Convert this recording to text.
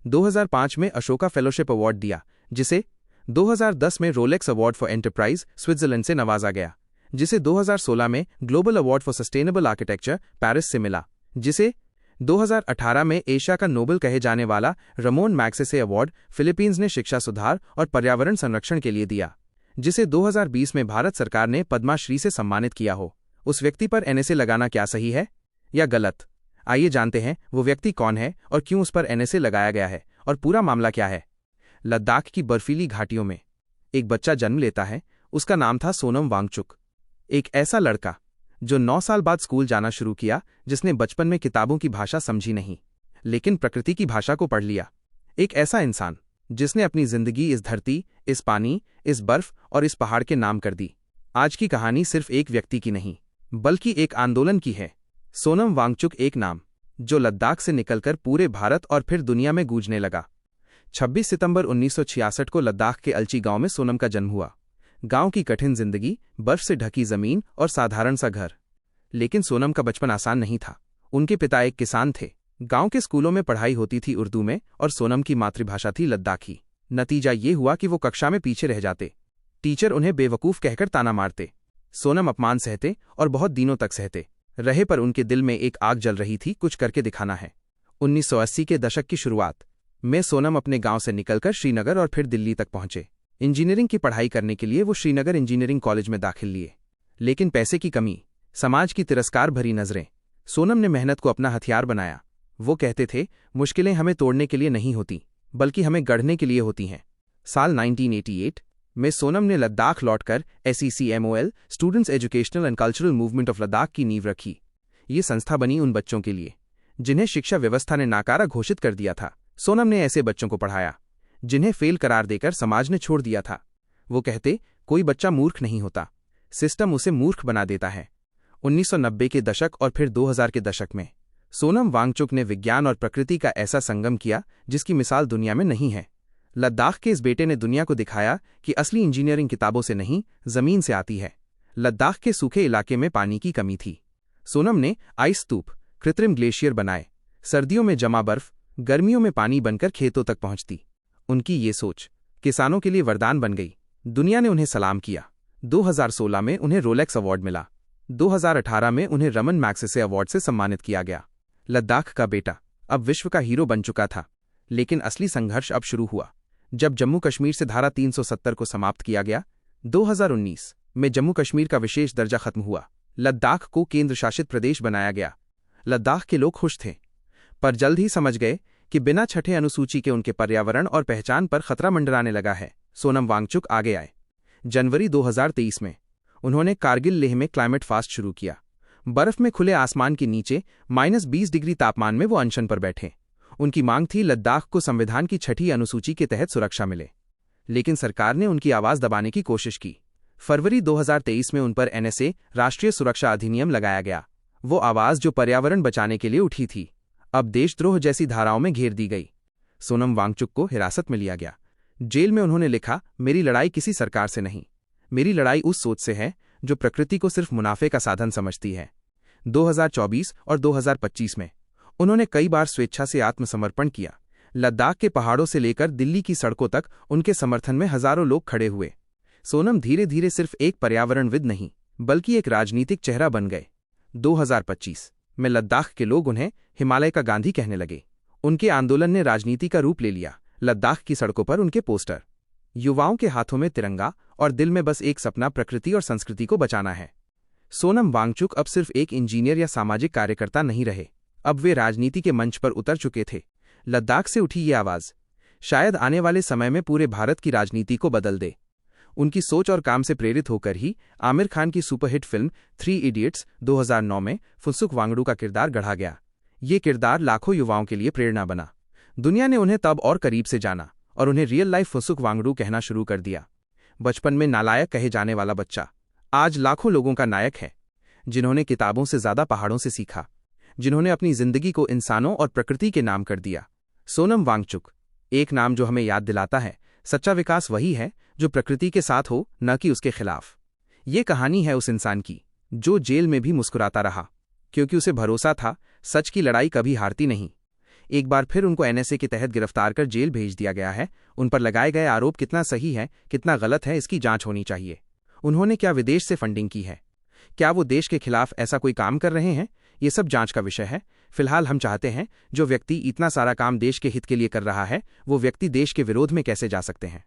2005 में Ashoka fellowship award दिया, जिसे 2010 में Rolex award for enterprise Switzerland से नवाजा गया, जिसे 2016 में global award for sustainable architecture Paris से मिला, जिसे 2018 में एशिया का नोबेल कहे जाने वाला रमोन मैग्सेसे अवार्ड फिलीपींस ने शिक्षा सुधार और पर्यावरण संरक्षण के लिए दिया, जिसे 2020 में भारत सरकार ने पद्माश्री से सम्मानित किया हो। उस व्यक्ति पर एनएसए लगाना क्या सही है या गलत? आइए जानते हैं वो व्यक्ति कौन है और क्यों उस पर एनएसए लगाया गया है और पूरा मामला क्या है। लद्दाख की बर्फीली घाटियों में एक बच्चा जन्म लेता है। उसका नाम था सोनम वांगचुक, एक ऐसा लड़का जो 9 साल बाद स्कूल जाना शुरू किया, जिसने बचपन में किताबों की भाषा समझी नहीं लेकिन प्रकृति की भाषा को पढ़ लिया। एक ऐसा इंसान जिसने अपनी जिंदगी इस धरती, इस पानी, इस बर्फ और इस पहाड़ के नाम कर दी। आज की कहानी सिर्फ एक व्यक्ति की नहीं बल्कि एक आंदोलन की है। सोनम वांगचुक एक नाम जो लद्दाख से निकलकर पूरे भारत और फिर दुनिया में गूंजने लगा। 26 सितंबर 1966 को लद्दाख के अलची गांव में सोनम का जन्म हुआ। गांव की कठिन जिंदगी, बर्फ से ढकी जमीन और साधारण सा घर। लेकिन सोनम का बचपन आसान नहीं था। उनके पिता एक किसान थे। गांव के स्कूलों में पढ़ाई होती थी उर्दू में और सोनम की मातृभाषा थी लद्दाखी। नतीजा ये हुआ कि वो कक्षा में पीछे रह जाते। टीचर उन्हें बेवकूफ कहकर ताना मारते। सोनम अपमान सहते और बहुत दिनों तक सहते रहे, पर उनके दिल में एक आग जल रही थी, कुछ करके दिखाना है। 1980 के दशक की शुरुआत में सोनम अपने गांव से निकलकर श्रीनगर और फिर दिल्ली तक पहुंचे। इंजीनियरिंग की पढ़ाई करने के लिए वो श्रीनगर इंजीनियरिंग कॉलेज में दाखिल लिए, लेकिन पैसे की कमी, समाज की तिरस्कार भरी नजरें, सोनम ने मेहनत को अपना हथियार बनाया। वो कहते थे, मुश्किलें हमें तोड़ने के लिए नहीं होती बल्कि हमें गढ़ने के लिए होती हैं। साल 1988 में सोनम ने लद्दाख लौटकर SECMOL students educational and cultural movement of Ladakh की नींव रखी। ये संस्था बनी उन बच्चों के लिए जिन्हें शिक्षा व्यवस्था ने नाकारा घोषित कर दिया था। सोनम ने ऐसे बच्चों को पढ़ाया जिन्हें फेल करार देकर समाज ने छोड़ दिया था। वो कहते, कोई बच्चा मूर्ख नहीं होता, सिस्टम उसे मूर्ख बना देता है। 1990 के दशक और फिर 2000 के दशक में सोनम वांगचुक ने विज्ञान और प्रकृति का ऐसा संगम किया जिसकी मिसाल दुनिया में नहीं है। लद्दाख के इस बेटे ने दुनिया को दिखाया कि असली इंजीनियरिंग किताबों से नहीं, जमीन से आती है। लद्दाख के सूखे इलाके में पानी की कमी थी। सोनम ने आइस स्तूप, कृत्रिम ग्लेशियर बनाए। सर्दियों में जमा बर्फ गर्मियों में पानी बनकर खेतों तक पहुंचती। उनकी ये सोच किसानों के लिए वरदान बन गई। दुनिया ने उन्हें सलाम किया। 2016 में उन्हें रोलेक्स अवार्ड मिला। 2018 में उन्हें रमन मैग्सेसे अवार्ड से सम्मानित किया गया। लद्दाख का बेटा अब विश्व का हीरो बन चुका था, लेकिन असली संघर्ष अब शुरू हुआ जब जम्मू कश्मीर से धारा 370 को समाप्त किया गया। 2019 में जम्मू कश्मीर का विशेष दर्जा खत्म हुआ। लद्दाख को केंद्र शासित प्रदेश बनाया गया। लद्दाख के लोग खुश थे, पर जल्द ही समझ गए कि बिना छठे अनुसूची के उनके पर्यावरण और पहचान पर खतरा मंडराने लगा है। सोनम वांगचुक आगे आए। जनवरी 2023 में उन्होंने कारगिल लेह में क्लाइमेट फास्ट शुरू किया। बर्फ में खुले आसमान के नीचे -20 डिग्री तापमान में वो अनशन पर बैठे। उनकी मांग थी लद्दाख को संविधान की छठी अनुसूची के तहत सुरक्षा मिले, लेकिन सरकार ने उनकी आवाज दबाने की कोशिश की। फरवरी 2023 में उन पर NSA राष्ट्रीय सुरक्षा अधिनियम लगाया गया। वो आवाज जो पर्यावरण बचाने के लिए उठी थी, अब देशद्रोह जैसी धाराओं में घेर दी गई। सोनम वांगचुक को हिरासत में लिया गया। जेल में उन्होंने लिखा, मेरी लड़ाई किसी सरकार से नहीं, मेरी लड़ाई उस सोच से है जो प्रकृति को सिर्फ मुनाफे का साधन समझती है। 2024 और 2025 में उन्होंने कई बार स्वेच्छा से आत्मसमर्पण किया। लद्दाख के पहाड़ों से लेकर दिल्ली की सड़कों तक उनके समर्थन में हजारों लोग खड़े हुए। सोनम धीरे धीरे सिर्फ एक पर्यावरणविद नहीं बल्कि एक राजनीतिक चेहरा बन गए। 2025 में लद्दाख के लोग उन्हें हिमालय का गांधी कहने लगे। उनके आंदोलन ने राजनीति का रूप ले लिया। लद्दाख की सड़कों पर उनके पोस्टर, युवाओं के हाथों में तिरंगा और दिल में बस एक सपना, प्रकृति और संस्कृति को बचाना है। सोनम वांगचुक अब सिर्फ एक इंजीनियर या सामाजिक कार्यकर्ता नहीं रहे, अब वे राजनीति के मंच पर उतर चुके थे। लद्दाख से उठी ये आवाज शायद आने वाले समय में पूरे भारत की राजनीति को बदल दे। उनकी सोच और काम से प्रेरित होकर ही आमिर खान की सुपरहिट फिल्म 3 इडियट्स 2009 में फुनसुक वांगडू का किरदार गढ़ा गया। ये किरदार लाखों युवाओं के लिए प्रेरणा बना। दुनिया ने उन्हें तब और करीब से जाना और उन्हें रियल लाइफ फुनसुक वांगडू कहना शुरू कर दिया। बचपन में नालायक कहे जाने वाला बच्चा आज लाखों लोगों का नायक है, जिन्होंने किताबों से ज्यादा पहाड़ों से सीखा, जिन्होंने अपनी जिंदगी को इंसानों और प्रकृति के नाम कर दिया। सोनम वांगचुक, एक नाम जो हमें याद दिलाता है सच्चा विकास वही है जो प्रकृति के साथ हो, न कि उसके खिलाफ। ये कहानी है उस इंसान की जो जेल में भी मुस्कुराता रहा, क्योंकि उसे भरोसा था सच की लड़ाई कभी हारती नहीं। एक बार फिर उनको एनएसए के तहत गिरफ्तार कर जेल भेज दिया गया है। उन पर लगाए गए आरोप कितना सही है, कितना गलत है, इसकी जांच होनी चाहिए। उन्होंने क्या विदेश से फंडिंग की है? क्या वो देश के खिलाफ ऐसा कोई काम कर रहे हैं? ये सब जांच का विषय है। फिलहाल हम चाहते हैं जो व्यक्ति इतना सारा काम देश के हित के लिए कर रहा है, वो व्यक्ति देश के विरोध में कैसे जा सकते हैं।